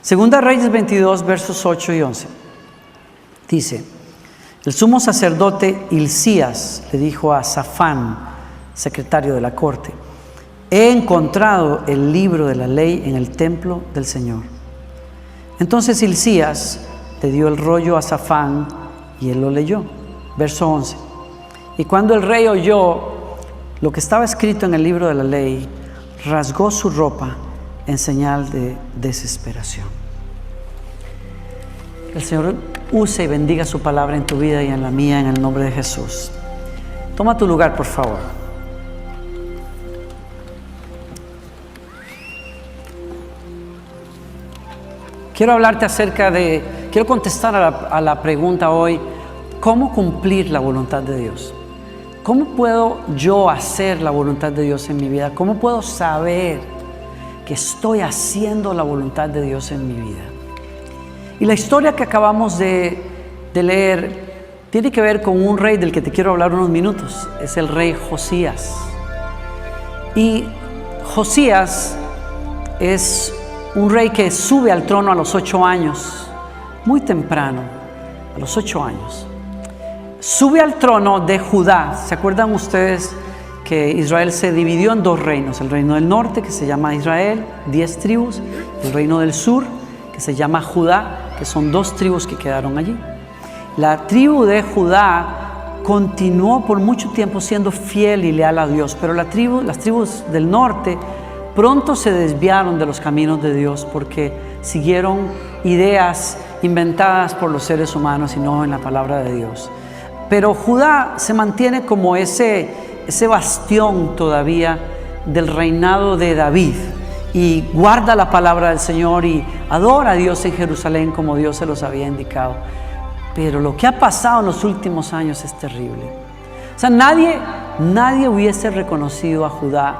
Segunda Reyes 22, versos 8 y 11. Dice: el sumo sacerdote Hilcías le dijo a Safán, secretario de la corte: he encontrado el libro de la ley en el templo del Señor. Entonces Hilcías le dio el rollo a Safán y él lo leyó. Verso 11. Y cuando el rey oyó lo que estaba escrito en el libro de la ley, rasgó su ropa en señal de desesperación. El Señor use y bendiga su palabra en tu vida y en la mía, en el nombre de Jesús. Toma tu lugar, por favor. Quiero hablarte quiero contestar a la pregunta hoy: ¿cómo cumplir la voluntad de Dios? ¿Cómo puedo yo hacer la voluntad de Dios en mi vida? ¿Cómo puedo saber que estoy haciendo la voluntad de Dios en mi vida? Y la historia que acabamos de leer tiene que ver con un rey del que te quiero hablar unos minutos. Es el rey Josías. Y Josías es un rey que sube al trono a los 8 años, muy temprano, a los 8 años. Sube al trono de Judá. ¿Se acuerdan ustedes que Israel se dividió en 2 reinos? El reino del norte, que se llama Israel, 10 tribus. El reino del sur, que se llama Judá, que son 2 tribus que quedaron allí. La tribu de Judá continuó por mucho tiempo siendo fiel y leal a Dios, pero las tribus del norte pronto se desviaron de los caminos de Dios porque siguieron ideas inventadas por los seres humanos y no en la palabra de Dios. Pero Judá se mantiene como ese bastión todavía del reinado de David y guarda la palabra del Señor y adora a Dios en Jerusalén como Dios se los había indicado. Pero lo que ha pasado en los últimos años es terrible. O sea, nadie hubiese reconocido a Judá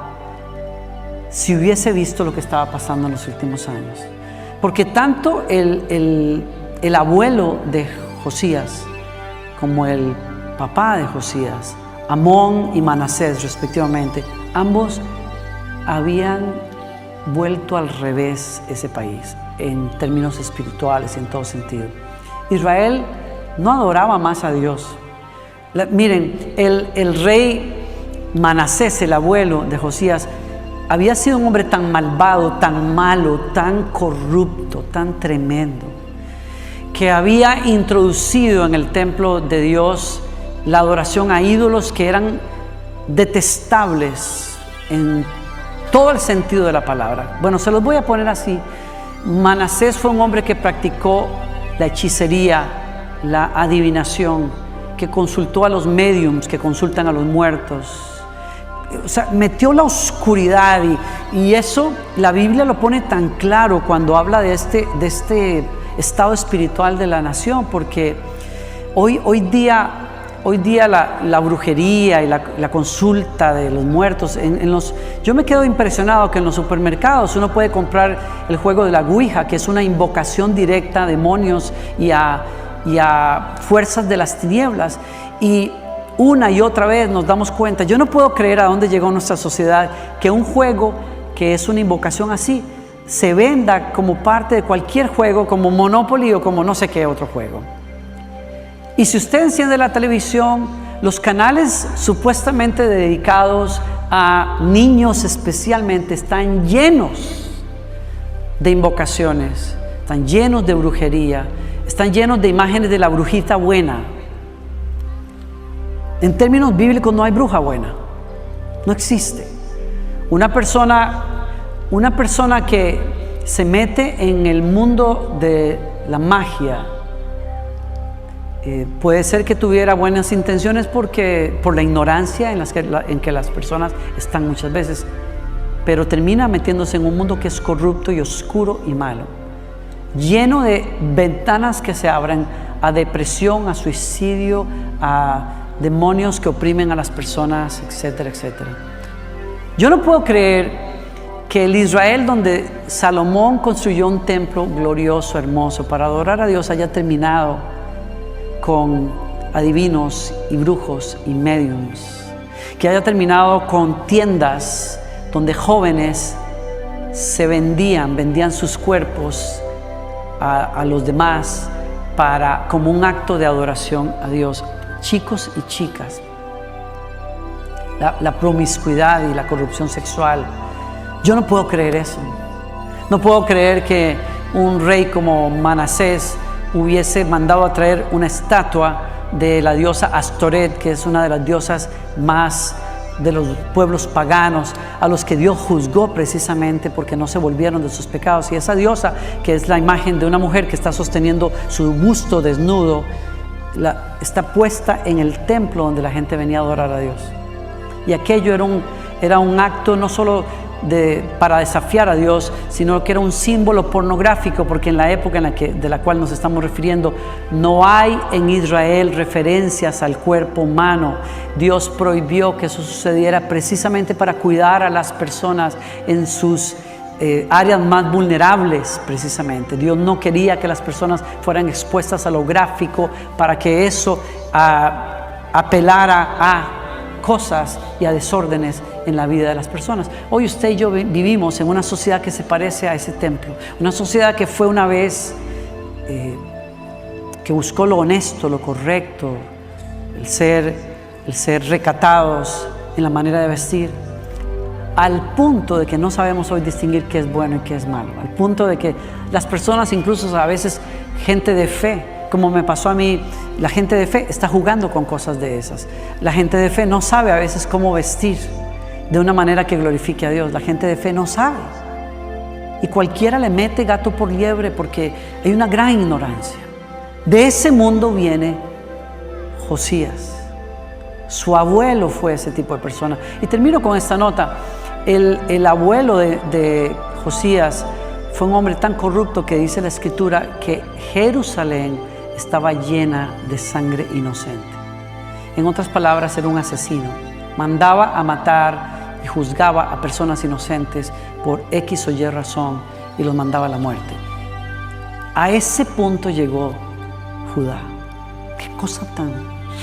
si hubiese visto lo que estaba pasando en los últimos años. Porque tanto el abuelo de Josías como el papá de Josías, Amón y Manasés respectivamente, ambos habían vuelto al revés ese país en términos espirituales y en todo sentido. Israel no adoraba más a Dios. Miren, el rey Manasés, el abuelo de Josías, había sido un hombre tan malvado, tan malo, tan corrupto, tan tremendo, que había introducido en el templo de Dios la adoración a ídolos que eran detestables en todo el sentido de la palabra. Bueno, se los voy a poner así. Manasés fue un hombre que practicó la hechicería, la adivinación, que consultó a los médiums que consultan a los muertos. O sea, metió la oscuridad y eso la Biblia lo pone tan claro cuando habla de este estado espiritual de la nación, porque hoy día la brujería y la consulta de los muertos, yo me quedo impresionado que en los supermercados uno puede comprar el juego de la Ouija, que es una invocación directa a demonios y a fuerzas de las tinieblas, y una y otra vez nos damos cuenta. Yo no puedo creer a dónde llegó nuestra sociedad, que un juego que es una invocación así se venda como parte de cualquier juego, como Monopoly o como no sé qué otro juego. Y si usted enciende la televisión, los canales supuestamente dedicados a niños especialmente están llenos de invocaciones, están llenos de brujería, están llenos de imágenes de la brujita buena. En términos bíblicos no hay bruja buena, no existe. Una persona que se mete en el mundo de la magia, puede ser que tuviera buenas intenciones por la ignorancia en que las personas están muchas veces, pero termina metiéndose en un mundo que es corrupto y oscuro y malo, lleno de ventanas que se abren a depresión, a suicidio, a demonios que oprimen a las personas, etcétera, etcétera. Yo no puedo creer que el Israel donde Salomón construyó un templo glorioso, hermoso, para adorar a Dios, haya terminado con adivinos y brujos y médiums, que haya terminado con tiendas donde jóvenes vendían sus cuerpos a los demás como un acto de adoración a Dios. Chicos y chicas, la promiscuidad y la corrupción sexual, yo no puedo creer eso. No puedo creer que un rey como Manasés hubiese mandado a traer una estatua de la diosa Astoret, que es una de las diosas más de los pueblos paganos, a los que Dios juzgó precisamente porque no se volvieron de sus pecados. Y esa diosa, que es la imagen de una mujer que está sosteniendo su busto desnudo, está puesta en el templo donde la gente venía a adorar a Dios. Y aquello era un acto no solo para desafiar a Dios, sino que era un símbolo pornográfico, porque en la época de la cual nos estamos refiriendo, no hay en Israel referencias al cuerpo humano. Dios prohibió que eso sucediera precisamente para cuidar a las personas en sus áreas más vulnerables. Precisamente Dios no quería que las personas fueran expuestas a lo gráfico, para que eso apelara a cosas y a desórdenes en la vida de las personas. Hoy usted y yo vivimos en una sociedad que se parece a ese templo, una sociedad que fue una vez que buscó lo honesto, lo correcto, el ser recatados en la manera de vestir, al punto de que no sabemos hoy distinguir qué es bueno y qué es malo, al punto de que las personas, incluso a veces gente de fe, como me pasó a mí, la gente de fe está jugando con cosas de esas. La gente de fe no sabe a veces cómo vestir de una manera que glorifique a Dios. La gente de fe no sabe. Y cualquiera le mete gato por liebre porque hay una gran ignorancia. De ese mundo viene Josías. Su abuelo fue ese tipo de persona. Y termino con esta nota. El abuelo de Josías fue un hombre tan corrupto que dice la Escritura que Jerusalén estaba llena de sangre inocente. En otras palabras, era un asesino. Mandaba a matar y juzgaba a personas inocentes por X o Y razón y los mandaba a la muerte. A ese punto llegó Judá. Qué cosa tan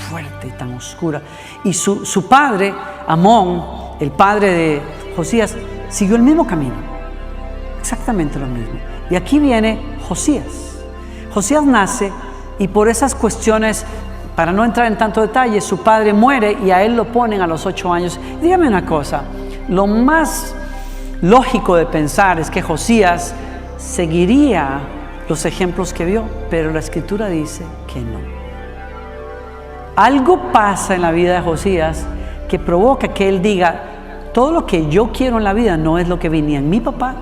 fuerte y tan oscura. Y su padre, Amón, el padre de Josías, siguió el mismo camino. Exactamente lo mismo. Y aquí viene Josías. Josías nace y por esas cuestiones, para no entrar en tanto detalle, su padre muere y a él lo ponen a los 8 años. Dígame una cosa, lo más lógico de pensar es que Josías seguiría los ejemplos que vio, pero la Escritura dice que no. Algo pasa en la vida de Josías que provoca que él diga: todo lo que yo quiero en la vida no es lo que vi ni en mi papá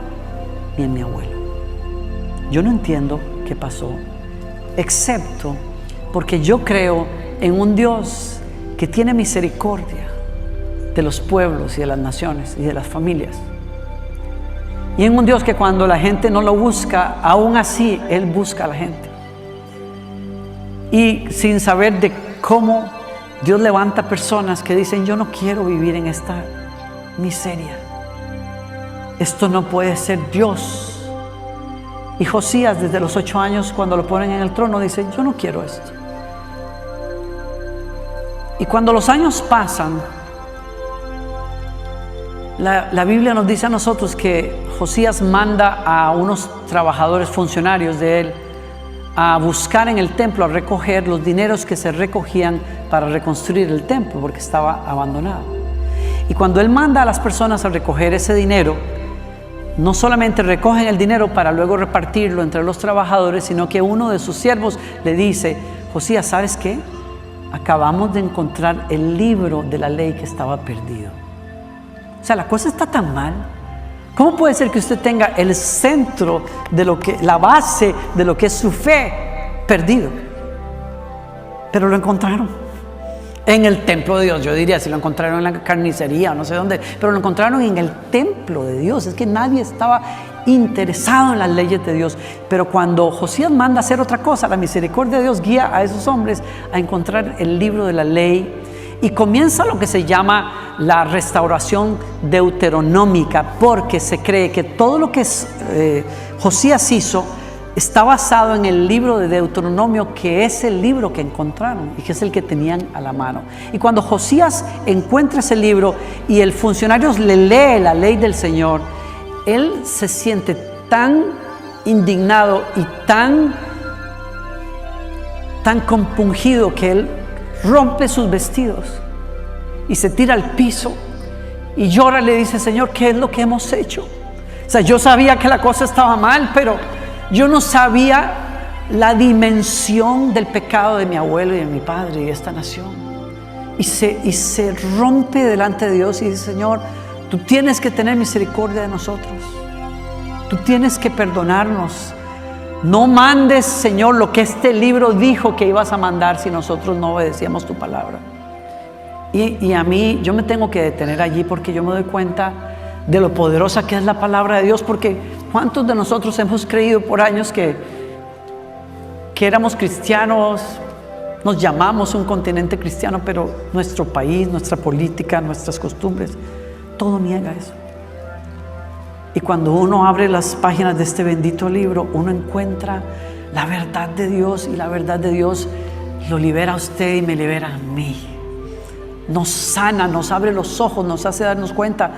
ni en mi abuelo. Yo no entiendo qué pasó, excepto porque yo creo en un Dios que tiene misericordia de los pueblos y de las naciones y de las familias. Y en un Dios que cuando la gente no lo busca, aún así Él busca a la gente. Y sin saber de cómo Dios levanta personas que dicen: yo no quiero vivir en esta miseria. Esto no puede ser Dios. Y Josías, desde los 8 años, cuando lo ponen en el trono, dice: yo no quiero esto. Y cuando los años pasan, la Biblia nos dice a nosotros que Josías manda a unos trabajadores funcionarios de él a buscar en el templo, a recoger los dineros que se recogían para reconstruir el templo, porque estaba abandonado. Y cuando él manda a las personas a recoger ese dinero, no solamente recogen el dinero para luego repartirlo entre los trabajadores, sino que uno de sus siervos le dice: Josías, ¿sabes qué? Acabamos de encontrar el libro de la ley que estaba perdido. O sea, la cosa está tan mal. ¿Cómo puede ser que usted tenga el centro de la base de lo que es su fe perdido? Pero lo encontraron en el templo de Dios. Yo diría, si lo encontraron en la carnicería o no sé dónde, pero lo encontraron en el templo de Dios. Es que nadie estaba interesado en las leyes de Dios. Pero cuando Josías manda a hacer otra cosa, la misericordia de Dios guía a esos hombres a encontrar el libro de la ley. Y comienza lo que se llama la restauración deuteronómica, porque se cree que todo lo que Josías hizo está basado en el libro de Deuteronomio, que es el libro que encontraron y que es el que tenían a la mano. Y cuando Josías encuentra ese libro y el funcionario le lee la ley del Señor, él se siente tan indignado y tan compungido que él rompe sus vestidos y se tira al piso y llora. Le dice: Señor, ¿qué es lo que hemos hecho? O sea, yo sabía que la cosa estaba mal, pero yo no sabía la dimensión del pecado de mi abuelo y de mi padre y de esta nación. Y se rompe delante de Dios y dice: Señor, tú tienes que tener misericordia de nosotros. Tú tienes que perdonarnos. No mandes, Señor, lo que este libro dijo que ibas a mandar si nosotros no obedecíamos tu palabra. Y a mí, yo me tengo que detener allí, porque yo me doy cuenta de lo poderosa que es la palabra de Dios. Porque ¿cuántos de nosotros hemos creído por años que éramos cristianos? Nos llamamos un continente cristiano, pero nuestro país, nuestra política, nuestras costumbres, todo niega eso. Y cuando uno abre las páginas de este bendito libro, uno encuentra la verdad de Dios, y la verdad de Dios lo libera a usted y me libera a mí. Nos sana, nos abre los ojos, nos hace darnos cuenta: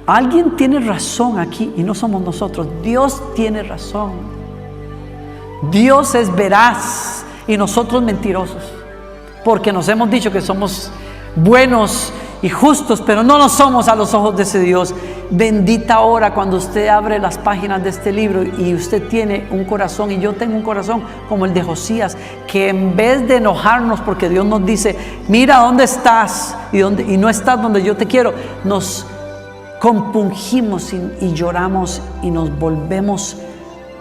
alguien tiene razón aquí y no somos nosotros. Dios tiene razón. Dios es veraz y nosotros mentirosos, porque nos hemos dicho que somos buenos y justos, pero no lo somos a los ojos de ese Dios. Bendita hora cuando usted abre las páginas de este libro y usted tiene un corazón, y yo tengo un corazón como el de Josías, que en vez de enojarnos porque Dios nos dice: mira dónde estás y no estás donde yo te quiero, nos compungimos y lloramos y nos volvemos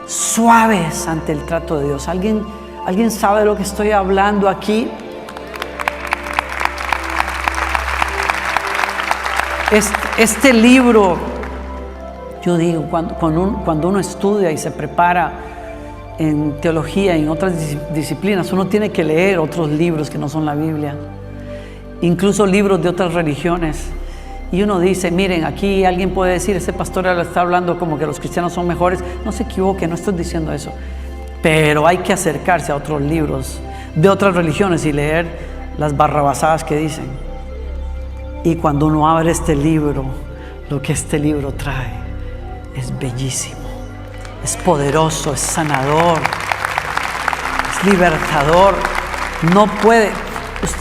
suaves ante el trato de Dios. ¿Alguien sabe de lo que estoy hablando aquí? Este libro, yo digo, cuando uno estudia y se prepara en teología y en otras disciplinas, uno tiene que leer otros libros que no son la Biblia, incluso libros de otras religiones. Y uno dice: miren, aquí alguien puede decir: ese pastor le está hablando como que los cristianos son mejores. No se equivoque, no estoy diciendo eso, pero hay que acercarse a otros libros de otras religiones y leer las barrabasadas que dicen. Y cuando uno abre este libro, lo que este libro trae es bellísimo, es poderoso, es sanador, es libertador. No puede.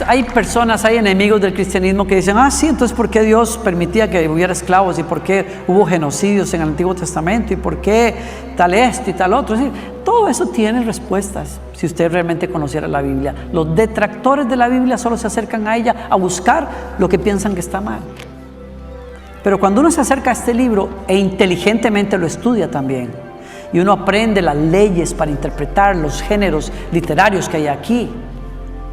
Hay personas, hay enemigos del cristianismo que dicen: sí, entonces ¿por qué Dios permitía que hubiera esclavos? ¿Y por qué hubo genocidios en el Antiguo Testamento? ¿Y por qué tal esto y tal otro? Es decir, todo eso tiene respuestas si usted realmente conociera la Biblia. Los detractores de la Biblia solo se acercan a ella a buscar lo que piensan que está mal. Pero cuando uno se acerca a este libro e inteligentemente lo estudia también, y uno aprende las leyes para interpretar los géneros literarios que hay aquí,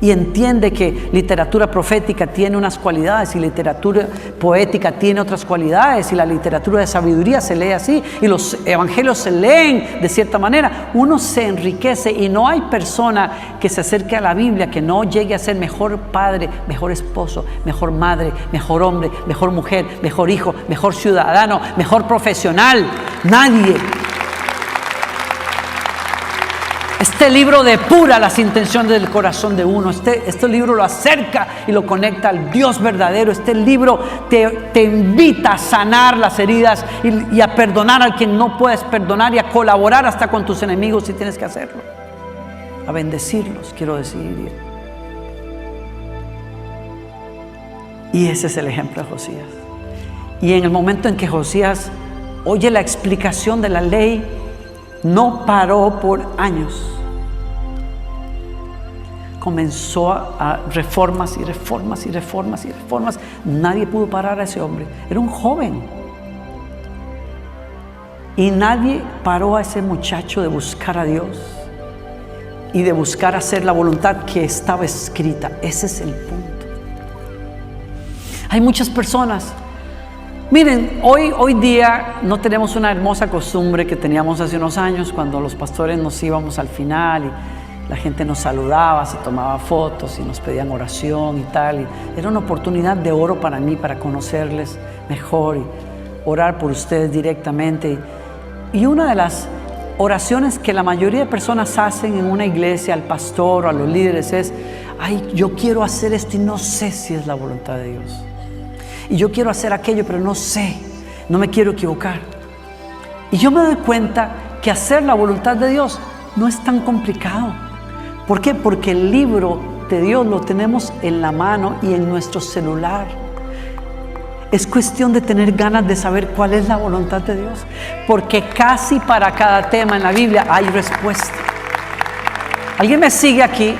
y entiende que literatura profética tiene unas cualidades y literatura poética tiene otras cualidades, y la literatura de sabiduría se lee así y los evangelios se leen de cierta manera, uno se enriquece. Y no hay persona que se acerque a la Biblia que no llegue a ser mejor padre, mejor esposo, mejor madre, mejor hombre, mejor mujer, mejor hijo, mejor ciudadano, mejor profesional. Nadie. Este libro depura las intenciones del corazón de uno. Este libro lo acerca y lo conecta al Dios verdadero. Este libro te invita a sanar las heridas y a perdonar a quien no puedes perdonar, y a colaborar hasta con tus enemigos si tienes que hacerlo. A bendecirlos, quiero decir. Y ese es el ejemplo de Josías. Y en el momento en que Josías oye la explicación de la ley, no paró por años. Comenzó a reformas y reformas y reformas y reformas. Nadie pudo parar a ese hombre. Era un joven. Y nadie paró a ese muchacho de buscar a Dios y de buscar hacer la voluntad que estaba escrita. Ese es el punto. Hay muchas personas. Miren, hoy día no tenemos una hermosa costumbre que teníamos hace unos años, cuando los pastores nos íbamos al final y la gente nos saludaba, se tomaba fotos y nos pedían oración y tal. Y era una oportunidad de oro para mí, para conocerles mejor y orar por ustedes directamente. Y una de las oraciones que la mayoría de personas hacen en una iglesia al pastor o a los líderes es: yo quiero hacer esto y no sé si es la voluntad de Dios. Y yo quiero hacer aquello, pero no sé, no me quiero equivocar. Y yo me doy cuenta que hacer la voluntad de Dios no es tan complicado. ¿Por qué? Porque el libro de Dios lo tenemos en la mano y en nuestro celular. Es cuestión de tener ganas de saber cuál es la voluntad de Dios, porque casi para cada tema en la Biblia hay respuesta. ¿Alguien me sigue aquí?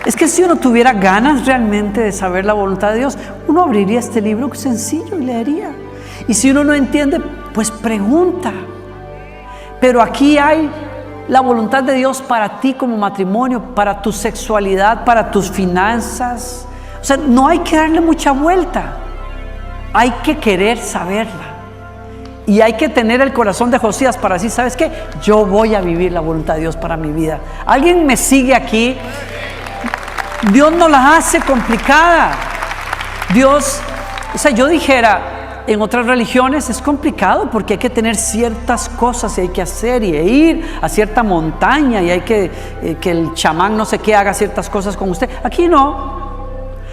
Es que si uno tuviera ganas realmente de saber la voluntad de Dios, uno abriría este libro sencillo y leería. Y si uno no entiende, pues pregunta. Pero aquí hay la voluntad de Dios para ti como matrimonio, para tu sexualidad, para tus finanzas. O sea, no hay que darle mucha vuelta. Hay que querer saberla. Y hay que tener el corazón de Josías para decir, ¿sabes qué? Yo voy a vivir la voluntad de Dios para mi vida. ¿Alguien me sigue aquí? Dios no la hace complicada. Dios, o sea, yo dijera, en otras religiones es complicado porque hay que tener ciertas cosas y hay que hacer y ir a cierta montaña y hay que el chamán no sé qué haga ciertas cosas con usted. Aquí no.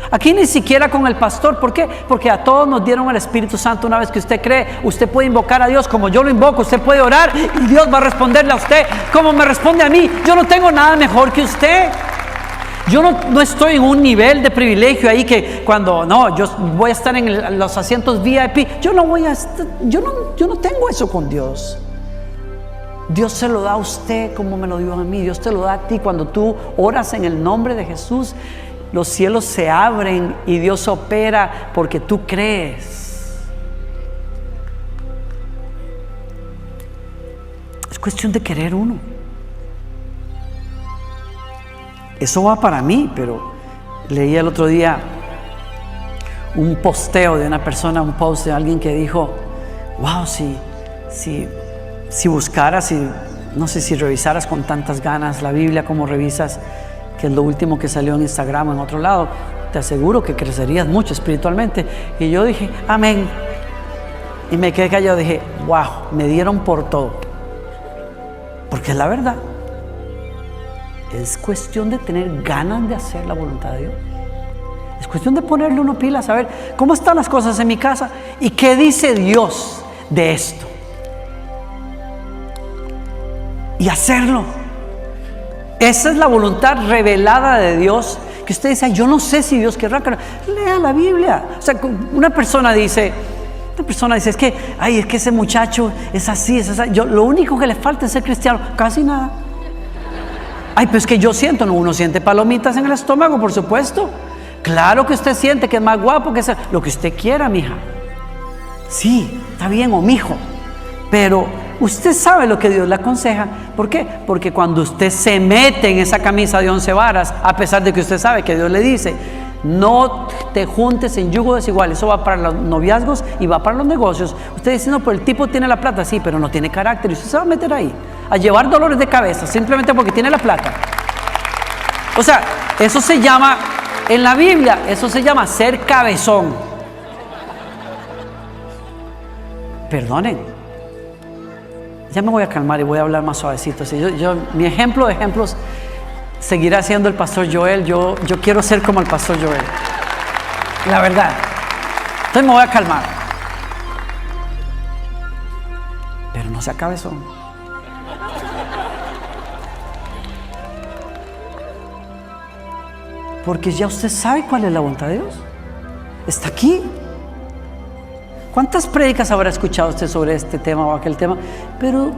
Aquí ni siquiera con el pastor. ¿Por qué? Porque a todos nos dieron el Espíritu Santo. Una vez que usted cree, usted puede invocar a Dios como yo lo invoco. Usted puede orar y Dios va a responderle a usted como me responde a mí. Yo no tengo nada mejor que usted. Yo no estoy en un nivel de privilegio ahí que cuando yo voy a estar en los asientos VIP. Yo no tengo eso con Dios. Dios se lo da a usted como me lo dio a mí. Dios te lo da a ti cuando tú oras en el nombre de Jesús. Los cielos se abren y Dios opera porque tú crees. Es cuestión de querer uno. Eso va para mí, pero leí el otro día un posteo de una persona, un post de alguien que dijo, wow, si buscaras, no sé si revisaras con tantas ganas la Biblia como revisas, que es lo último que salió en Instagram o en otro lado, te aseguro que crecerías mucho espiritualmente. Y yo dije, amén. Y me quedé callado, dije, wow, me dieron por todo. Porque es la verdad. Es cuestión de tener ganas de hacer la voluntad de Dios. Es cuestión de ponerle uno pilas, a ver cómo están las cosas en mi casa y qué dice Dios de esto. Y hacerlo. Esa es la voluntad revelada de Dios. Que usted dice, yo no sé si Dios querrá. Lea la Biblia. O sea, una persona dice, es que ese muchacho es así, lo único que le falta es ser cristiano. Casi nada. Pero es que yo siento, uno siente palomitas en el estómago, por supuesto. Claro que usted siente que es más guapo que lo que usted quiera, mija. Sí, está bien, o mijo. Pero usted sabe lo que Dios le aconseja. ¿Por qué? Porque cuando usted se mete en esa camisa de 11 varas, a pesar de que usted sabe que Dios le dice, no te juntes en yugo desigual. Eso va para los noviazgos y va para los negocios. Usted dice, no, pero el tipo tiene la plata, sí, pero no tiene carácter. Y usted se va a meter ahí a llevar dolores de cabeza simplemente porque tiene la plata. O sea, eso se llama, en la Biblia, eso se llama ser cabezón. Perdonen. Ya me voy a calmar y voy a hablar más suavecito. Mi ejemplo de ejemplos seguirá siendo el pastor Joel. Yo quiero ser como el pastor Joel. La verdad. Entonces me voy a calmar. Pero no sea cabezón. Porque ya usted sabe cuál es la voluntad de Dios. Está aquí. ¿Cuántas prédicas habrá escuchado usted sobre este tema o aquel tema? Pero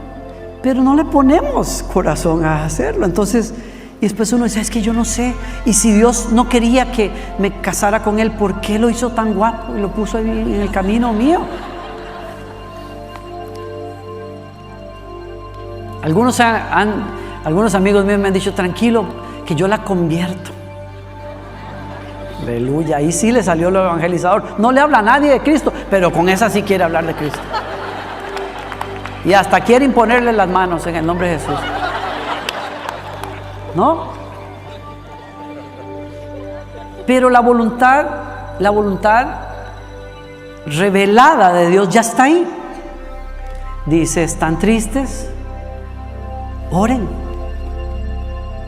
no le ponemos corazón a hacerlo. Entonces, y después uno dice, es que yo no sé. Y si Dios no quería que me casara con él, ¿por qué lo hizo tan guapo y lo puso ahí en el camino mío? Algunos amigos míos me han dicho, tranquilo, que yo la convierto. Aleluya, ahí sí le salió lo evangelizador. No le habla a nadie de Cristo, pero con esa sí quiere hablar de Cristo. Y hasta quiere imponerle las manos en el nombre de Jesús. ¿No? Pero la voluntad revelada de Dios ya está ahí. Dice, ¿están tristes? Oren.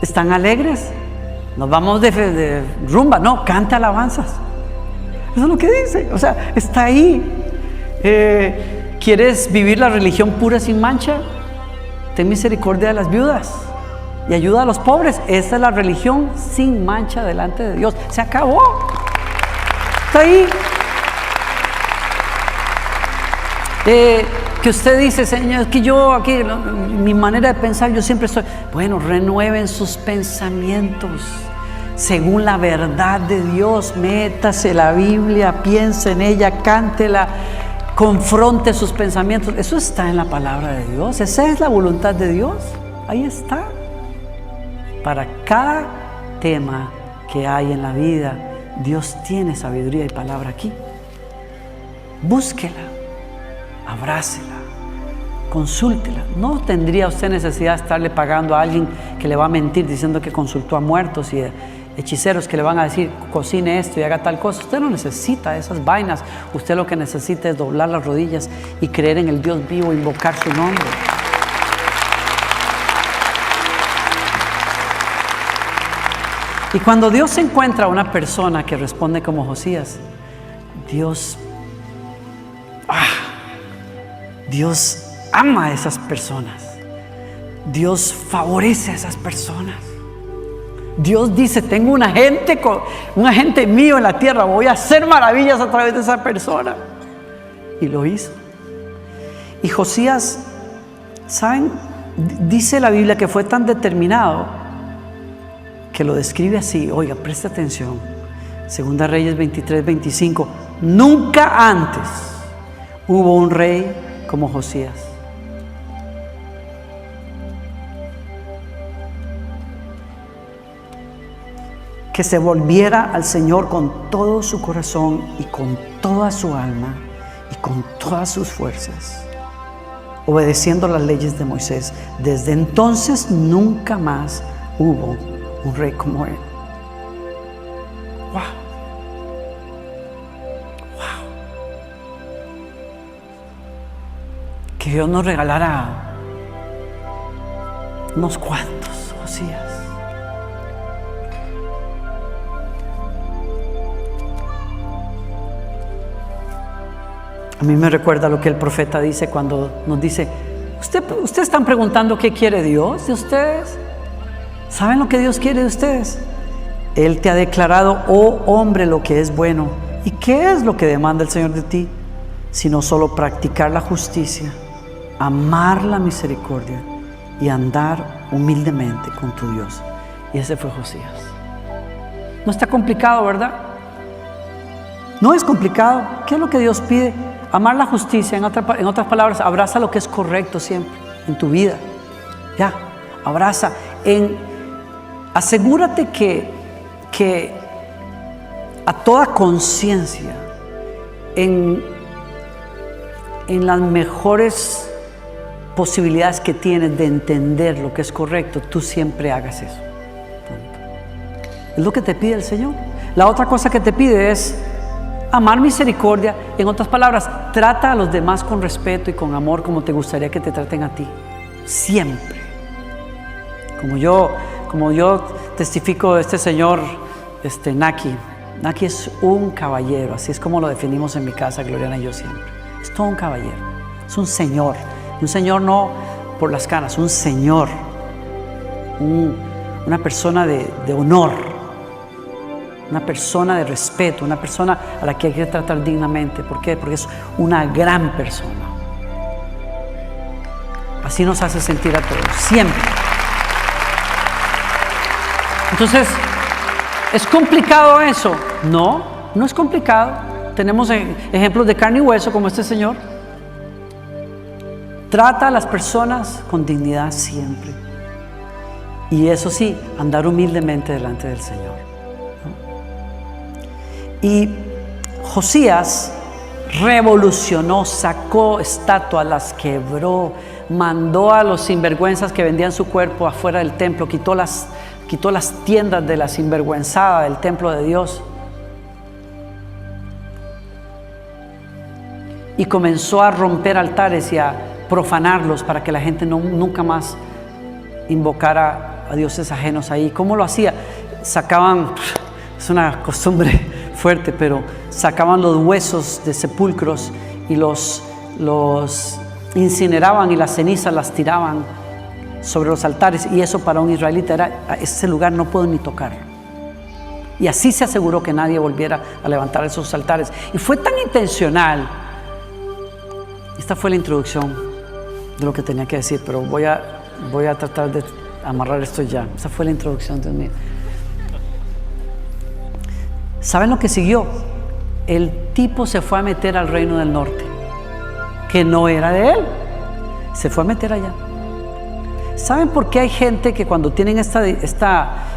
¿Están alegres? Nos vamos de rumba, no, canta alabanzas. Eso es lo que dice, o sea, está ahí. ¿Quieres vivir la religión pura sin mancha? ten misericordia de las viudas y ayuda a los pobres. Esta es la religión sin mancha delante de Dios. Se acabó. Está ahí. Que usted dice, Señor, es que yo aquí, mi manera de pensar, yo siempre estoy. Bueno, renueven sus pensamientos según la verdad de Dios. Métase la Biblia, piense en ella, cántela, confronte sus pensamientos. Eso está en la palabra de Dios. Esa es la voluntad de Dios. Ahí está. Para cada tema que hay en la vida, Dios tiene sabiduría y palabra aquí. Búsquela, abrácela, consúltela. No tendría usted necesidad de estarle pagando a alguien que le va a mentir diciendo que consultó a muertos y hechiceros que le van a decir cocine esto y haga tal cosa. Usted no necesita esas vainas. Usted lo que necesita es doblar las rodillas y creer en el Dios vivo, invocar su nombre. Y cuando Dios encuentra a una persona que responde como Josías, Dios ama a esas personas. Dios favorece a esas personas. Dios dice, tengo un agente mío en la tierra, voy a hacer maravillas a través de esa persona. Y lo hizo. Y Josías, ¿saben? Dice la Biblia que fue tan determinado que lo describe así. Oiga, preste atención. Segunda Reyes 23-25. Nunca antes hubo un rey como Josías. Que se volviera al Señor con todo su corazón y con toda su alma y con todas sus fuerzas, obedeciendo las leyes de Moisés. Desde entonces nunca más hubo un rey como él. Wow. Wow. Que Dios nos regalara unos cuantos Josías. A mí me recuerda lo que el profeta dice cuando nos dice, ustedes están preguntando qué quiere Dios de ustedes. ¿Saben lo que Dios quiere de ustedes? Él te ha declarado, oh hombre, lo que es bueno. ¿Y qué es lo que demanda el Señor de ti? Sino solo practicar la justicia, amar la misericordia y andar humildemente con tu Dios. Y ese fue Josías. No está complicado, ¿verdad? No es complicado. ¿Qué es lo que Dios pide? Amar la justicia, en otras palabras, abraza lo que es correcto siempre en tu vida. Ya, abraza. Asegúrate que a toda conciencia, en las mejores posibilidades que tienes de entender lo que es correcto, tú siempre hagas eso. Es lo que te pide el Señor. La otra cosa que te pide es amar misericordia. En otras palabras, trata a los demás con respeto y con amor como te gustaría que te traten a ti. Siempre. Como yo testifico de este señor, Naki. Naki es un caballero, así es como lo definimos en mi casa, Gloriana y yo siempre. Es todo un caballero, es un señor. Un señor no por las canas, un señor. Una persona de honor. Una persona de respeto, una persona a la que hay que tratar dignamente. ¿Por qué? Porque es una gran persona. Así nos hace sentir a todos, siempre. Entonces, ¿es complicado eso? No, no es complicado. Tenemos ejemplos de carne y hueso como este señor. Trata a las personas con dignidad siempre. Y eso sí, andar humildemente delante del Señor. Y Josías revolucionó, sacó estatuas, las quebró, mandó a los sinvergüenzas que vendían su cuerpo afuera del templo, quitó las tiendas de la sinvergüenzada del templo de Dios y comenzó a romper altares y a profanarlos para que la gente nunca más invocara a dioses ajenos ahí. ¿Cómo lo hacía? Sacaban, es una costumbre fuerte, pero sacaban los huesos de sepulcros y los incineraban y las cenizas las tiraban sobre los altares, y eso para un israelita era: ese lugar no puedo ni tocarlo. Y así se aseguró que nadie volviera a levantar esos altares. Y fue tan intencional. Esta fue la introducción de lo que tenía que decir, pero voy a tratar de amarrar esto ya. Esa fue la introducción, Dios mío. ¿Saben lo que siguió? El tipo se fue a meter al reino del norte, que no era de él. Se fue a meter allá. ¿Saben por qué hay gente que cuando tienen esta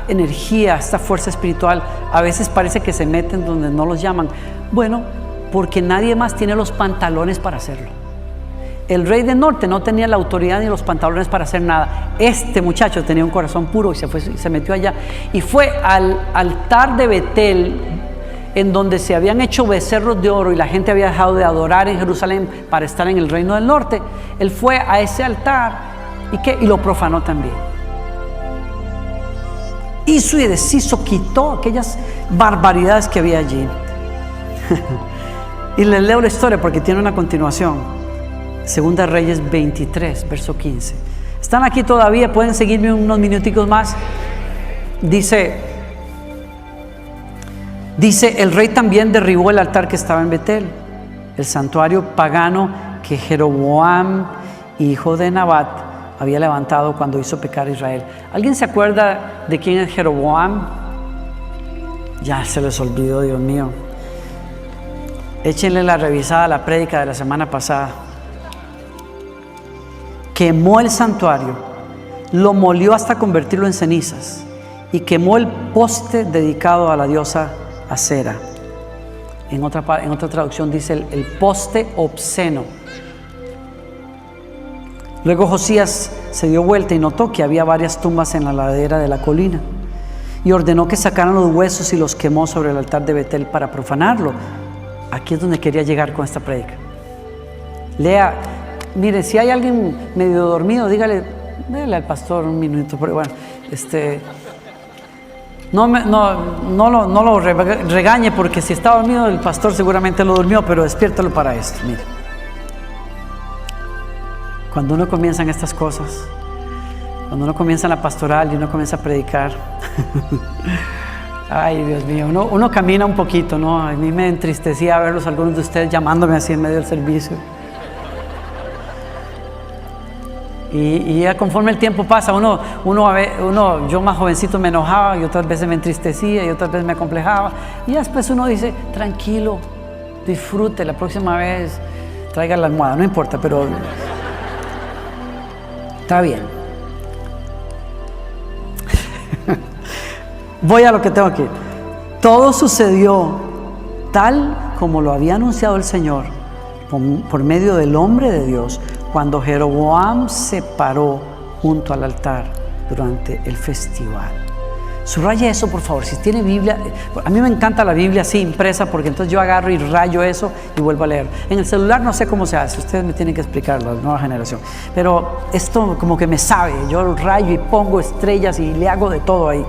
energía, esta fuerza espiritual, a veces parece que se meten donde no los llaman? Bueno, porque nadie más tiene los pantalones para hacerlo. El rey del norte no tenía la autoridad ni los pantalones para hacer nada. Este muchacho tenía un corazón puro y se metió allá. Y fue al altar de Betel, en donde se habían hecho becerros de oro y la gente había dejado de adorar en Jerusalén para estar en el reino del norte. Él fue a ese altar y lo profanó también. Hizo y deshizo, quitó aquellas barbaridades que había allí. Y les leo la historia porque tiene una continuación. Segunda Reyes 23, verso 15. ¿Están aquí todavía? ¿Pueden seguirme unos minuticos más? Dice, el rey también derribó el altar que estaba en Betel, el santuario pagano que Jeroboam, hijo de Nabat, había levantado cuando hizo pecar a Israel. ¿Alguien se acuerda de quién es Jeroboam? Ya se les olvidó, Dios mío. Échenle la revisada a la prédica de la semana pasada. Quemó el santuario, lo molió hasta convertirlo en cenizas y quemó el poste dedicado a la diosa Acera. En otra traducción dice el poste obsceno. Luego Josías se dio vuelta y notó que había varias tumbas en la ladera de la colina y ordenó que sacaran los huesos y los quemó sobre el altar de Betel para profanarlo. Aquí es donde quería llegar con esta prédica. Lea. Mire, si hay alguien medio dormido, déle al pastor un minuto, pero bueno, no lo regañe, porque si está dormido el pastor seguramente lo durmió, pero despiértalo para esto. Mire, cuando uno comienza en estas cosas, cuando uno comienza en la pastoral y uno comienza a predicar, ay, Dios mío, uno camina un poquito, ¿no? A mí me entristecía verlos, algunos de ustedes llamándome así en medio del servicio. Y ya conforme el tiempo pasa, yo más jovencito me enojaba y otras veces me entristecía y otras veces me acomplejaba, y después uno dice: tranquilo, disfrute, la próxima vez traiga la almohada, no importa, pero está bien. Voy a lo que tengo aquí. Todo sucedió tal como lo había anunciado el Señor por medio del hombre de Dios, cuando Jeroboam se paró junto al altar durante el festival. Subraya eso, por favor. Si tiene Biblia, a mí me encanta la Biblia así impresa, porque entonces yo agarro y rayo eso y vuelvo a leer. En el celular no sé cómo se hace, ustedes me tienen que explicar, la nueva generación. Pero esto como que me sabe, yo rayo y pongo estrellas y le hago de todo ahí.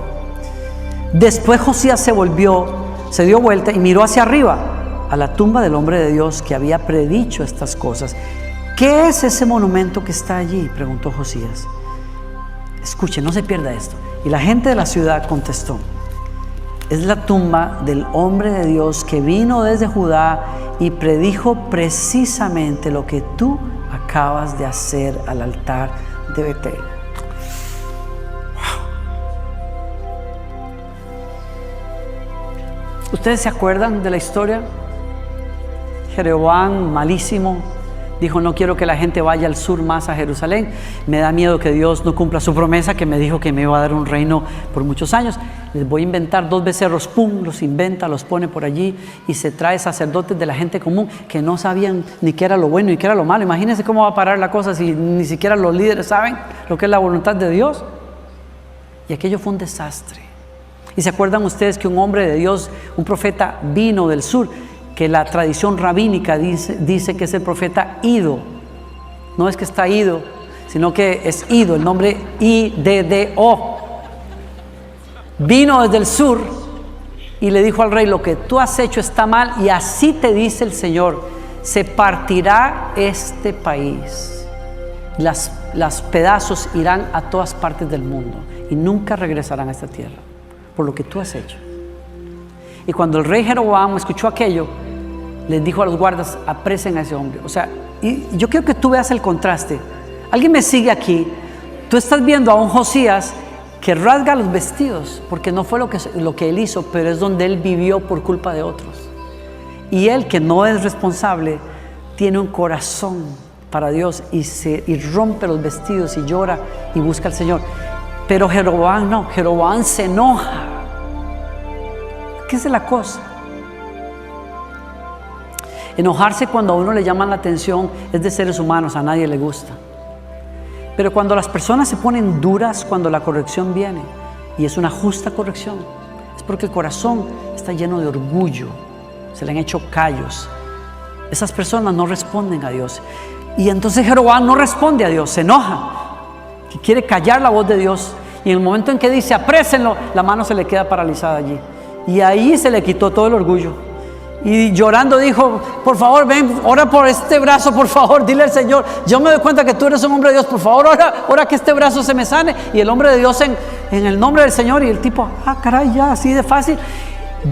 Después Josías se dio vuelta y miró hacia arriba a la tumba del hombre de Dios que había predicho estas cosas. ¿Qué es ese monumento que está allí?, preguntó Josías. Escuchen, no se pierda esto. Y la gente de la ciudad contestó: es la tumba del hombre de Dios que vino desde Judá y predijo precisamente lo que tú acabas de hacer al altar de Betel. ¿Ustedes se acuerdan de la historia? Jeroboam, malísimo, dijo: no quiero que la gente vaya al sur más a Jerusalén. Me da miedo que Dios no cumpla su promesa, que me dijo que me iba a dar un reino por muchos años. Les voy a inventar 2 becerros, pum, los inventa, los pone por allí y se trae sacerdotes de la gente común que no sabían ni qué era lo bueno ni qué era lo malo. Imagínense cómo va a parar la cosa si ni siquiera los líderes saben lo que es la voluntad de Dios. Y aquello fue un desastre. ¿Y se acuerdan ustedes que un hombre de Dios, un profeta, vino del sur? Que la tradición rabínica dice que es el profeta Ido. No es que está Ido, sino que es Ido, el nombre I-D-D-O. Vino desde el sur y le dijo al rey: lo que tú has hecho está mal, y así te dice el Señor: se partirá este país las pedazos irán a todas partes del mundo y nunca regresarán a esta tierra por lo que tú has hecho. Y cuando el rey Jeroboam escuchó aquello, les dijo a los guardas: apresen a ese hombre. O sea, y yo quiero que tú veas el contraste. Alguien me sigue aquí. Tú estás viendo a un Josías que rasga los vestidos, porque no fue lo que él hizo, pero es donde él vivió por culpa de otros. Y él, que no es responsable, tiene un corazón para Dios y rompe los vestidos y llora y busca al Señor. Pero Jeroboam no, Jeroboam se enoja. ¿Qué es la cosa? Enojarse cuando a uno le llaman la atención es de seres humanos, a nadie le gusta. Pero cuando las personas se ponen duras, cuando la corrección viene, y es una justa corrección, es porque el corazón está lleno de orgullo, se le han hecho callos. Esas personas no responden a Dios. Y entonces Jeroboam no responde a Dios, se enoja, que quiere callar la voz de Dios. Y en el momento en que dice: aprésenlo, la mano se le queda paralizada allí. Y ahí se le quitó todo el orgullo. Y llorando dijo: por favor, ven, ora por este brazo, por favor, dile al Señor: yo me doy cuenta que tú eres un hombre de Dios, por favor, ora que este brazo se me sane. Y el hombre de Dios en el nombre del Señor. Y el tipo: caray, ya, así de fácil.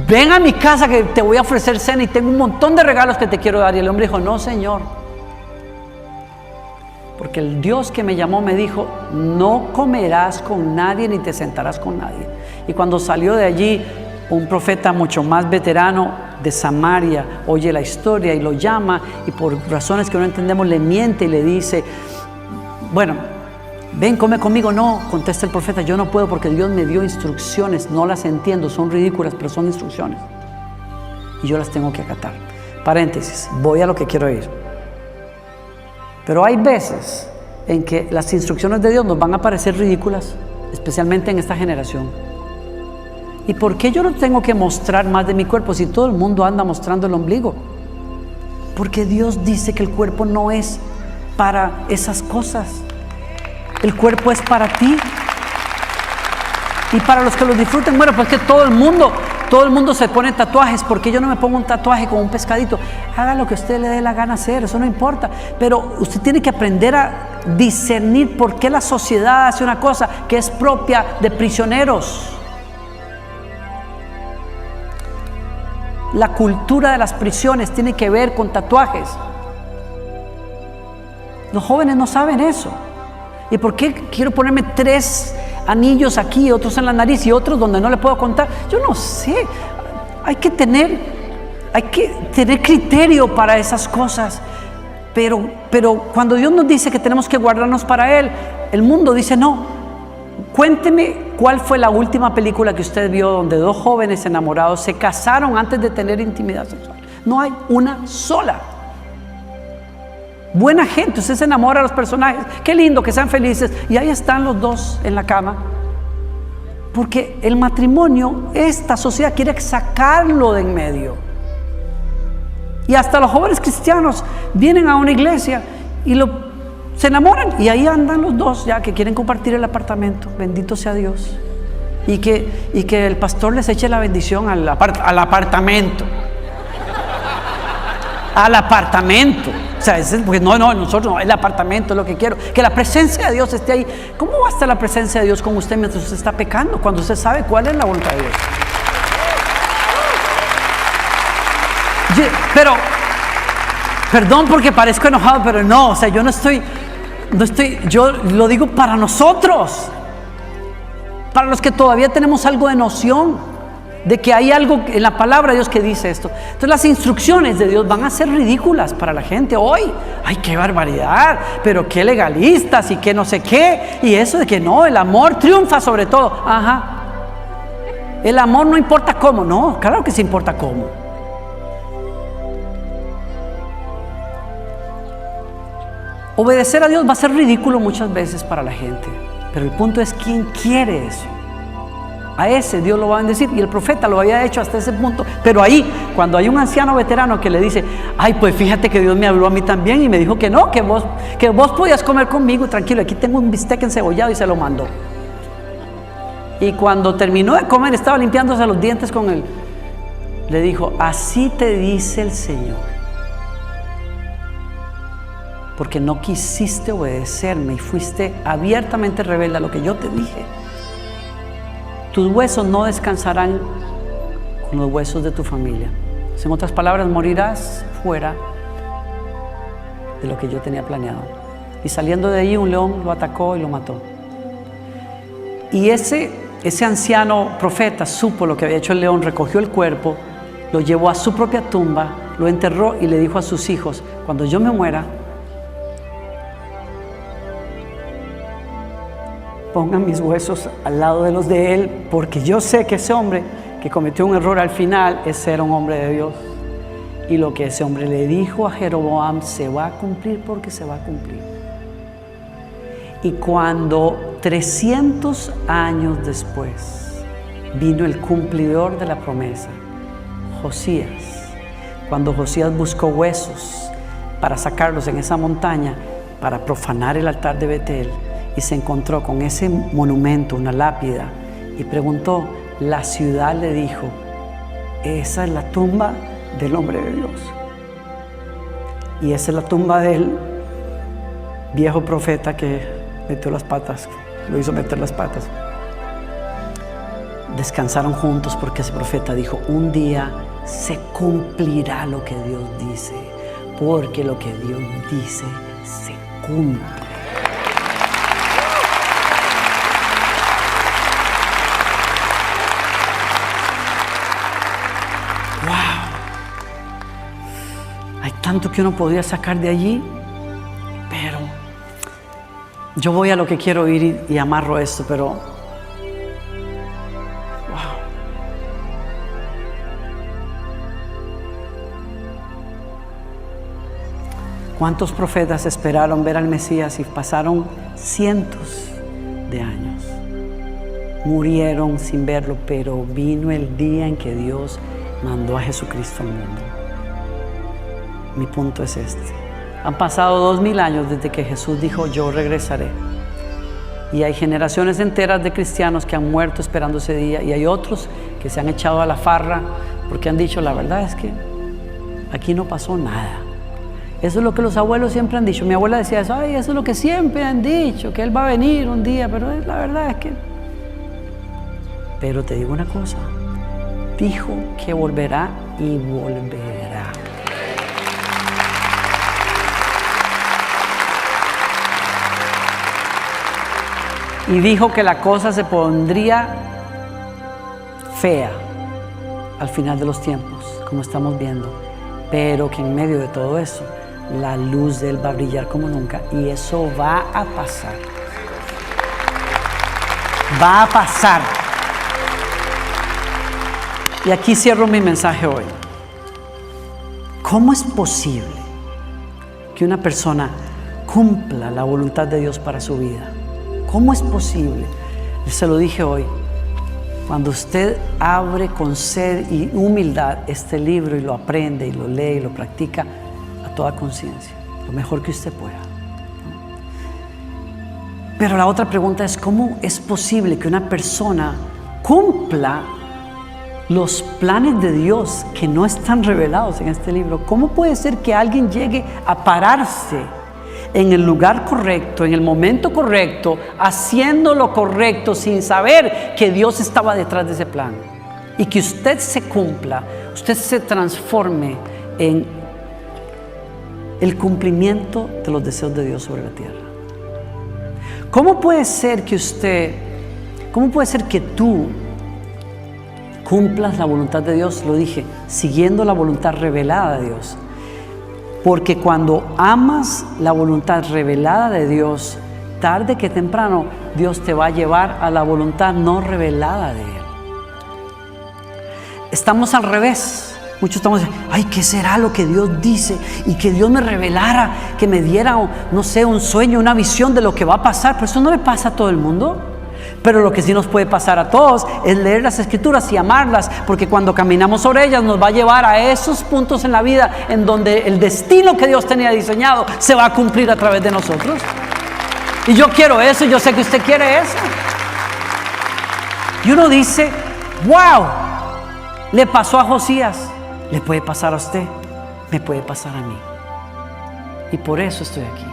Ven a mi casa que te voy a ofrecer cena y tengo un montón de regalos que te quiero dar. Y el hombre dijo: no, Señor, porque el Dios que me llamó me dijo: no comerás con nadie ni te sentarás con nadie. Y cuando salió de allí, un profeta mucho más veterano de Samaria oye la historia y lo llama, y por razones que no entendemos le miente y le dice: bueno, ven, come conmigo. No, contesta el profeta: yo no puedo porque Dios me dio instrucciones, no las entiendo, son ridículas, pero son instrucciones y yo las tengo que acatar. Paréntesis, voy a lo que quiero ir. Pero hay veces en que las instrucciones de Dios nos van a parecer ridículas, especialmente en esta generación. ¿Y por qué yo no tengo que mostrar más de mi cuerpo si todo el mundo anda mostrando el ombligo? Porque Dios dice que el cuerpo no es para esas cosas. El cuerpo es para ti. Y para los que lo disfruten, bueno, pues que todo el mundo se pone tatuajes. ¿Por qué yo no me pongo un tatuaje con un pescadito? Haga lo que a usted le dé la gana hacer, eso no importa. Pero usted tiene que aprender a discernir por qué la sociedad hace una cosa que es propia de prisioneros. La cultura de las prisiones tiene que ver con tatuajes. Los jóvenes no saben eso. ¿Y por qué quiero ponerme 3 anillos aquí, otros en la nariz y otros donde no le puedo contar? Yo no sé. Hay que tener criterio para esas cosas. Pero cuando Dios nos dice que tenemos que guardarnos para Él, el mundo dice no. Cuénteme cuál fue la última película que usted vio donde 2 jóvenes enamorados se casaron antes de tener intimidad sexual. No hay una sola. Buena gente, usted se enamora de los personajes, qué lindo, que sean felices, y ahí están los 2 en la cama. Porque el matrimonio, esta sociedad quiere sacarlo de en medio. Y hasta los jóvenes cristianos vienen a una iglesia y se enamoran, y ahí andan los 2 ya que quieren compartir el apartamento. Bendito sea Dios. Y que el pastor les eche la bendición al apartamento. Al apartamento. O sea, porque nosotros no, el apartamento es lo que quiero. Que la presencia de Dios esté ahí. ¿Cómo va a estar la presencia de Dios con usted mientras usted está pecando? Cuando usted sabe cuál es la voluntad de Dios. Pero, perdón porque parezco enojado, pero no, o sea, yo yo lo digo para nosotros, para los que todavía tenemos algo de noción de que hay algo en la palabra de Dios que dice esto. Entonces las instrucciones de Dios van a ser ridículas para la gente hoy. ¡Ay, qué barbaridad! Pero qué legalistas y qué no sé qué. Y eso de que no, el amor triunfa sobre todo. Ajá. El amor no importa cómo. No, claro que sí importa cómo. Obedecer a Dios va a ser ridículo muchas veces para la gente, pero el punto es quién quiere eso. A ese Dios lo va a bendecir, y el profeta lo había hecho hasta ese punto. Pero ahí, cuando hay un anciano veterano que le dice: ay, pues fíjate que Dios me habló a mí también y me dijo que no, que vos podías comer conmigo, tranquilo, aquí tengo un bistec encebollado, y se lo mandó. Y cuando terminó de comer, estaba limpiándose los dientes con él, le dijo: así te dice el Señor. porque no quisiste obedecerme y fuiste abiertamente rebelde a lo que yo te dije. Tus huesos no descansarán con los huesos de tu familia. En otras palabras, morirás fuera de lo que yo tenía planeado. Y saliendo de ahí, un león lo atacó y lo mató. Y ese anciano profeta supo lo que había hecho el león, recogió el cuerpo, lo llevó a su propia tumba, lo enterró y le dijo a sus hijos: cuando yo me muera, pongan mis huesos al lado de los de él, porque yo sé que ese hombre que cometió un error al final, ese era un hombre de Dios. Y lo que ese hombre le dijo a Jeroboam se va a cumplir, porque se va a cumplir. Y cuando 300 años después vino el cumplidor de la promesa, Josías, cuando Josías buscó huesos para sacarlos en esa montaña para profanar el altar de Betel, y se encontró con ese monumento, una lápida, y preguntó, la ciudad le dijo: esa es la tumba del hombre de Dios, y esa es la tumba del viejo profeta que metió las patas, lo hizo meter las patas. Descansaron juntos porque ese profeta dijo: un día se cumplirá lo que Dios dice, porque lo que Dios dice se cumple. Hay tanto que uno podría sacar de allí, pero yo voy a lo que quiero ir y amarro esto, pero wow. ¿Cuántos profetas esperaron ver al Mesías y pasaron cientos de años? Murieron sin verlo, pero vino el día en que Dios mandó a Jesucristo al mundo. Mi punto es este: han pasado 2000 años desde que Jesús dijo: yo regresaré. Y hay generaciones enteras de cristianos que han muerto esperando ese día, y hay otros que se han echado a la farra porque han dicho: la verdad es que aquí no pasó nada. Eso es lo que los abuelos siempre han dicho. Mi abuela decía eso: ay, eso es lo que siempre han dicho, que Él va a venir un día, pero la verdad es que... Pero te digo una cosa, dijo que volverá y volverá. Y dijo que la cosa se pondría fea al final de los tiempos, como estamos viendo, pero que en medio de todo eso, la luz de Él va a brillar como nunca, y eso va a pasar. Va a pasar. Y aquí cierro mi mensaje hoy. ¿Cómo es posible que una persona cumpla la voluntad de Dios para su vida? ¿Cómo es posible? Se lo dije hoy. Cuando usted abre con sed y humildad este libro y lo aprende y lo lee y lo practica a toda conciencia, lo mejor que usted pueda. Pero la otra pregunta es: ¿cómo es posible que una persona cumpla los planes de Dios que no están revelados en este libro? ¿Cómo puede ser que alguien llegue a pararse en el lugar correcto, en el momento correcto, haciendo lo correcto, sin saber que Dios estaba detrás de ese plan? Y que usted se cumpla, usted se transforme en el cumplimiento de los deseos de Dios sobre la tierra. ¿Cómo puede ser que tú cumplas la voluntad de Dios? Lo dije, siguiendo la voluntad revelada de Dios. Porque cuando amas la voluntad revelada de Dios, tarde que temprano, Dios te va a llevar a la voluntad no revelada de Él. Estamos al revés. Muchos estamos diciendo: ay, ¿qué será lo que Dios dice? Y que Dios me revelara, que me diera, no sé, un sueño, una visión de lo que va a pasar. Pero eso no le pasa a todo el mundo. Pero lo que sí nos puede pasar a todos es leer las Escrituras y amarlas, porque cuando caminamos sobre ellas nos va a llevar a esos puntos en la vida en donde el destino que Dios tenía diseñado se va a cumplir a través de nosotros. Y yo quiero eso, y yo sé que usted quiere eso. Y uno dice: wow, le pasó a Josías, le puede pasar a usted, me puede pasar a mí. Y por eso estoy aquí.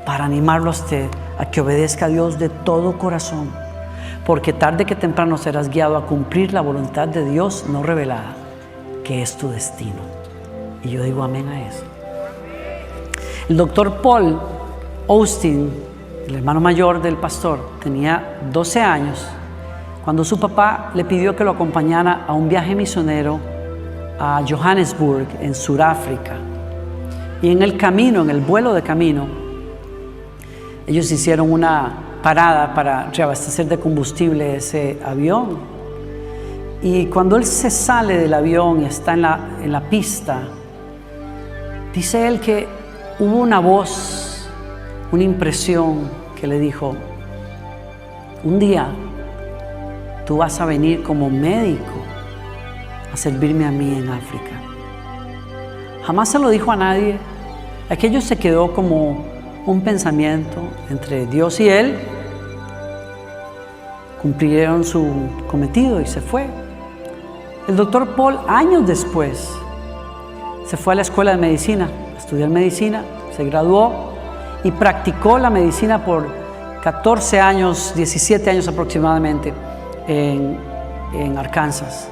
Para animarlo a usted a que obedezca a Dios de todo corazón. Porque tarde que temprano serás guiado a cumplir la voluntad de Dios no revelada, que es tu destino. Y yo digo amén a eso. El doctor Paul Austin, el hermano mayor del pastor, tenía 12 años cuando su papá le pidió que lo acompañara a un viaje misionero a Johannesburg, en Sudáfrica. Y en el camino, en el vuelo de camino, ellos hicieron una parada para reabastecer de combustible ese avión. Y cuando él se sale del avión y está en la pista, dice él que hubo una voz, una impresión que le dijo: un día tú vas a venir como médico a servirme a mí en África. Jamás se lo dijo a nadie. Aquello se quedó como un pensamiento entre Dios y él. Cumplieron su cometido y se fue. El doctor Paul, años después, se fue a la escuela de medicina, estudió medicina, se graduó y practicó la medicina por 14 años, 17 años aproximadamente en Arkansas.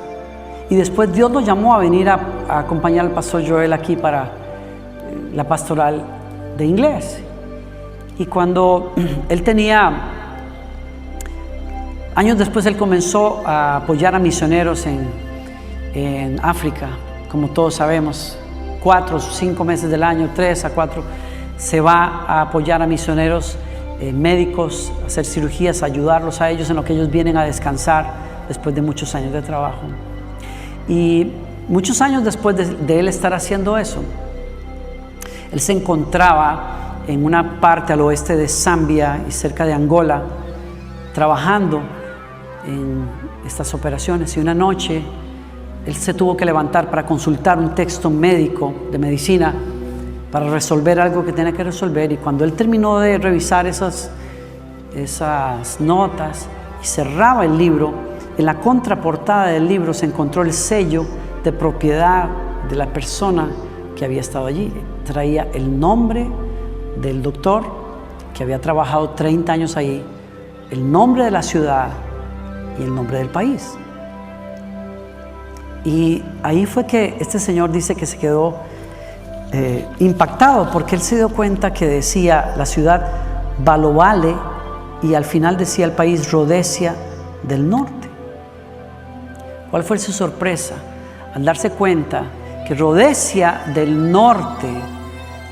Y después Dios lo llamó a venir a acompañar al pastor Joel aquí para la pastoral de inglés. Y cuando él tenía, años después él comenzó a apoyar a misioneros en África. Como todos sabemos, 4 o 5 meses del año, 3 a 4, se va a apoyar a misioneros médicos, a hacer cirugías, a ayudarlos a ellos en lo que ellos vienen a descansar después de muchos años de trabajo. Y muchos años después de él estar haciendo eso, él se encontraba en una parte al oeste de Zambia y cerca de Angola, trabajando en estas operaciones. Y una noche él se tuvo que levantar para consultar un texto médico de medicina para resolver algo que tenía que resolver. Y cuando él terminó de revisar esas notas y cerraba el libro, en la contraportada del libro se encontró el sello de propiedad de la persona que había estado allí. Traía el nombre del doctor que había trabajado 30 años allí, el nombre de la ciudad y el nombre del país. Y ahí fue que este señor dice que se quedó impactado, porque él se dio cuenta que decía la ciudad Balovale y al final decía el país Rhodesia del Norte. ¿Cuál fue su sorpresa? Al darse cuenta que Rhodesia del Norte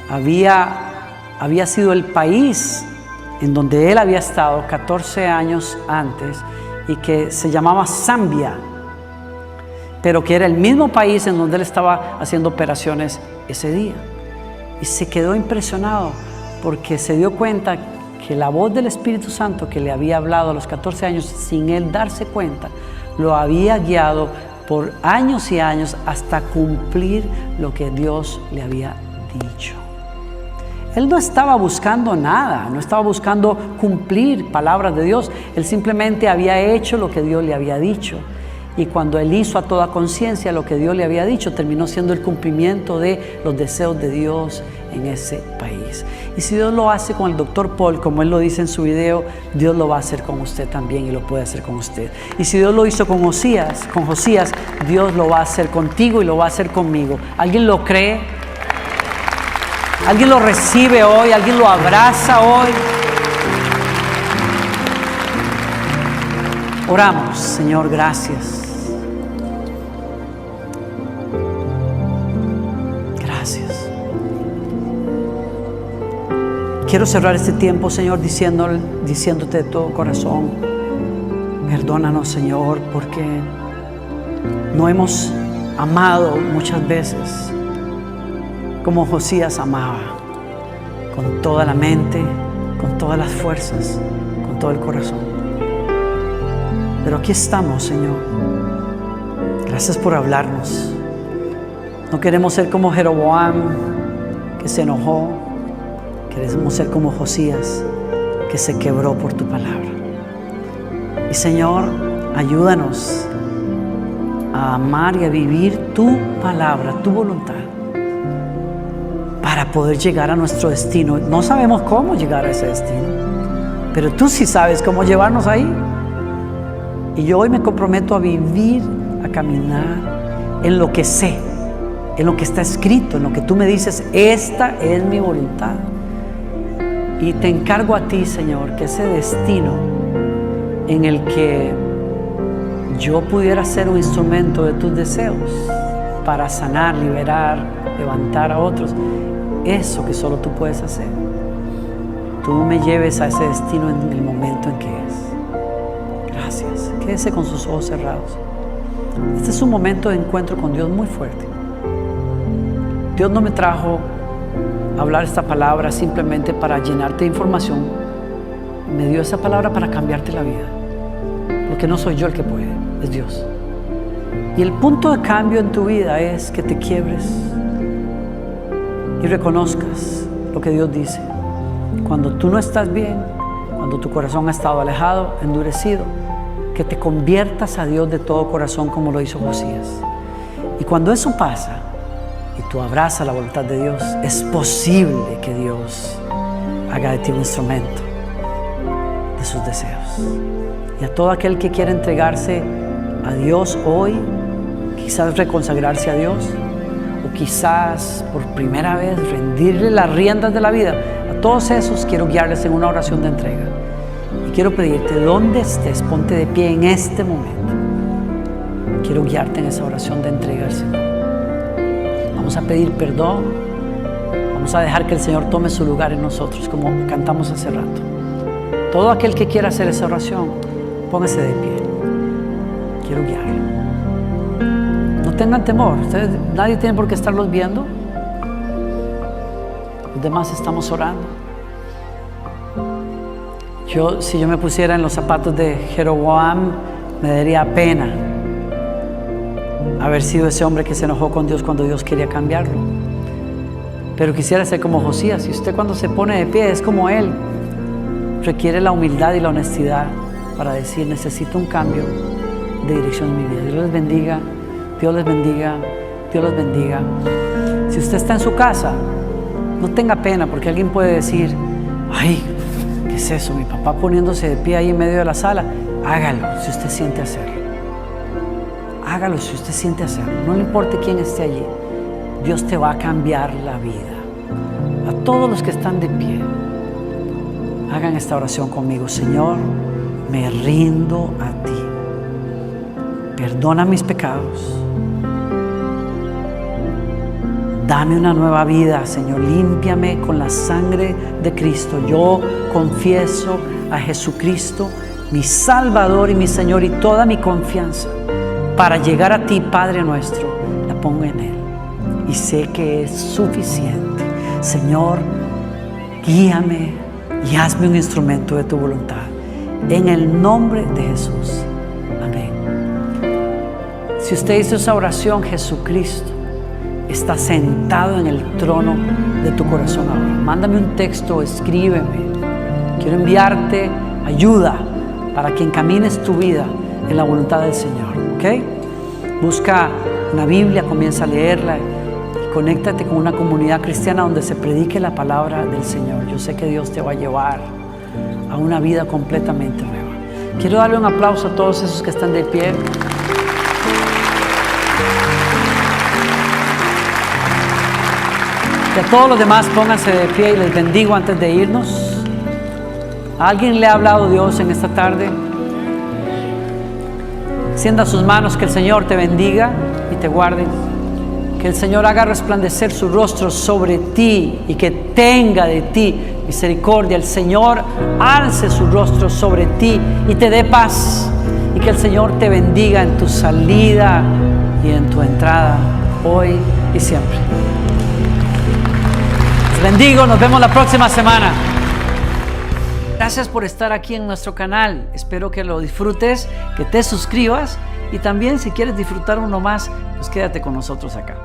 había sido el país en donde él había estado 14 años antes y que se llamaba Zambia, pero que era el mismo país en donde él estaba haciendo operaciones ese día. Y se quedó impresionado porque se dio cuenta que la voz del Espíritu Santo que le había hablado a los 14 años, sin él darse cuenta, lo había guiado por años y años hasta cumplir lo que Dios le había dicho. Él no estaba buscando nada, no estaba buscando cumplir palabras de Dios. Él simplemente había hecho lo que Dios le había dicho. Y cuando él hizo a toda conciencia lo que Dios le había dicho, terminó siendo el cumplimiento de los deseos de Dios en ese país. Y si Dios lo hace con el doctor Paul, como él lo dice en su video, Dios lo va a hacer con usted también y lo puede hacer con usted. Y si Dios lo hizo con Josías, Dios lo va a hacer contigo y lo va a hacer conmigo. ¿Alguien lo cree? ¿Alguien lo recibe hoy? ¿Alguien lo abraza hoy? Oramos. Señor, gracias. Gracias. Quiero cerrar este tiempo, Señor, diciéndote de todo corazón, perdónanos, Señor, porque no hemos amado muchas veces como Josías amaba, con toda la mente, con todas las fuerzas, con todo el corazón. Pero aquí estamos, Señor. Gracias por hablarnos. No queremos ser como Jeroboam, que se enojó. Queremos ser como Josías, que se quebró por tu palabra. Y Señor, ayúdanos a amar y a vivir tu palabra, tu voluntad, para para poder llegar a nuestro destino. No sabemos cómo llegar a ese destino, pero tú sí sabes cómo llevarnos ahí. Y yo hoy me comprometo a vivir, a caminar en lo que sé, en lo que está escrito, en lo que tú me dices, esta es mi voluntad. Y te encargo a ti, Señor, que ese destino en el que yo pudiera ser un instrumento de tus deseos para sanar, liberar, levantar a otros, eso que solo tú puedes hacer, tú me lleves a ese destino en el momento en que es. Gracias. Quédese con sus ojos cerrados. Este es un momento de encuentro con Dios muy fuerte. Dios no me trajo a hablar esta palabra simplemente para llenarte de información. Me dio esa palabra para cambiarte la vida, porque no soy yo el que puede, es Dios. Y el punto de cambio en tu vida es que te quiebres y reconozcas lo que Dios dice. Cuando tú no estás bien, cuando tu corazón ha estado alejado, endurecido, que te conviertas a Dios de todo corazón como lo hizo Josías. Y cuando eso pasa y tú abrazas la voluntad de Dios, es posible que Dios haga de ti un instrumento de sus deseos. Y a todo aquel que quiera entregarse a Dios hoy, quizás reconsagrarse a Dios, o quizás por primera vez rendirle las riendas de la vida, a todos esos quiero guiarles en una oración de entrega. Y quiero pedirte, donde estés, ponte de pie en este momento. Quiero guiarte en esa oración de entrega al Señor. Vamos a pedir perdón. Vamos a dejar que el Señor tome su lugar en nosotros, como cantamos hace rato. Todo aquel que quiera hacer esa oración, póngase de pie. Quiero guiarlo. No tengan temor. Ustedes, nadie tiene por qué estarlos viendo. Los demás estamos orando. Si yo me pusiera en los zapatos de Jeroboam, me daría pena haber sido ese hombre que se enojó con Dios cuando Dios quería cambiarlo. Pero quisiera ser como Josías. Y usted, cuando se pone de pie, es como él. Requiere la humildad y la honestidad para decir: necesito un cambio de dirección en mi vida. Dios les bendiga, Dios les bendiga, Dios les bendiga. Si usted está en su casa, no tenga pena, porque alguien puede decir: ay, ¿qué es eso? Mi papá poniéndose de pie ahí en medio de la sala. Hágalo si usted siente hacerlo. Hágalo si usted siente hacerlo. No le importe quién esté allí. Dios te va a cambiar la vida. A todos los que están de pie, hagan esta oración conmigo. Señor, me rindo a ti. Perdona mis pecados. Dame una nueva vida, Señor. Límpiame con la sangre de Cristo. Yo confieso a Jesucristo, mi Salvador y mi Señor, y toda mi confianza para llegar a ti, Padre nuestro, la pongo en Él. Y sé que es suficiente. Señor, guíame y hazme un instrumento de tu voluntad. En el nombre de Jesús. Amén. Si usted hizo esa oración, Jesucristo está sentado en el trono de tu corazón ahora. Mándame un texto, escríbeme. Quiero enviarte ayuda para que encamines tu vida en la voluntad del Señor. ¿Ok? Busca una Biblia, comienza a leerla y conéctate con una comunidad cristiana donde se predique la palabra del Señor. Yo sé que Dios te va a llevar a una vida completamente nueva. Quiero darle un aplauso a todos esos que están de pie. Y a todos los demás, pónganse de pie y les bendigo antes de irnos. ¿A alguien le ha hablado Dios en esta tarde? Extienda sus manos, que el Señor te bendiga y te guarde. Que el Señor haga resplandecer su rostro sobre ti y que tenga de ti misericordia. El Señor alce su rostro sobre ti y te dé paz. Y que el Señor te bendiga en tu salida y en tu entrada, hoy y siempre. Los bendigo, nos vemos la próxima semana. Gracias por estar aquí en nuestro canal. Espero que lo disfrutes, que te suscribas y también, si quieres disfrutar uno más, pues quédate con nosotros acá.